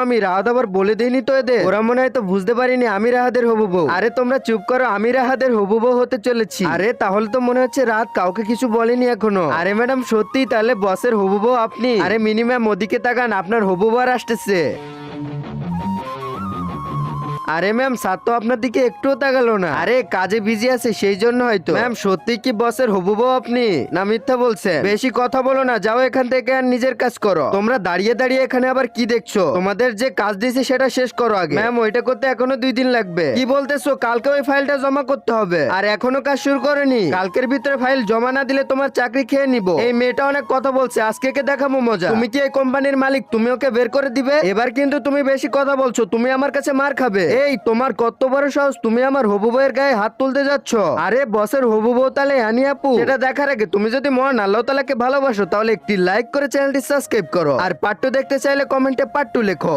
আমি রাহাত আবার বলে দিইনি তো এদের, ওরা মনে হয় তো বুঝতে পারিনি আমি রাহাতের হবু বউ। আরে তোমরা চুপ করো, আমি রাহাতের হবু বউ হতে চলেছি। আরে তাহলে তো মনে হচ্ছে রাত কাউকে কিছু বলেনি এখনো। আরে ম্যাডাম সত্যি তাহলে বসের হবু বউ আপনি? আরে মিনিমাম ওদিকে তাকান, আপনার হবু বউ আসতেছে। আরে ম্যাম স্যার তো আপনার দিকে একটুও তাকালো না। আরে কাজে বিজি আছে সেই জন্য হয়তো। ম্যাম সত্যি কি বসের হবু বউ আপনি, না মিথ্যা বলছেন? বেশি কথা বলো না, যাও এখান থেকে আর নিজের কাজ করো। তোমরা দাঁড়িয়ে দাঁড়িয়ে এখানে আবার কি দেখছো? তোমাদের যে কাজ দিয়েছে সেটা শেষ করো আগে। ম্যাম ওইটা করতে এখনো 2 দিন লাগবে। কি বলতেছো? কালকে ওই ফাইলটা জমা করতে হবে। আর এখনো কাজ শুরু করেনি? কালকের ভিতরে ফাইল জমা না দিলে তোমার চাকরি খেয়ে নিবো। এই মেয়েটা অনেক কথা বলছে, আজকে কে দেখাবো মজা। তুমি কি এই কোম্পানির মালিক? তুমি ওকে বের করে দিবে? এবার কিন্তু তুমি বেশি কথা বলছো, তুমি আমার কাছে মার খাবে। এই তোমার কত বড় সাহস, তুমি আমার হবু বউয়ের গায়ে হাত তুলতে যাচ্ছ? আরে বসের হবু বউ তাহলে আনি আপু, সেটা দেখার আগে তুমি যদি মহান আল্লাহ তাআলাকে ভালোবাসো তাহলে একটি লাইক করে চ্যানেলটি সাবস্ক্রাইব করো। আর পার্ট 2 দেখতে চাইলে কমেন্টে পার্ট 2 লেখো।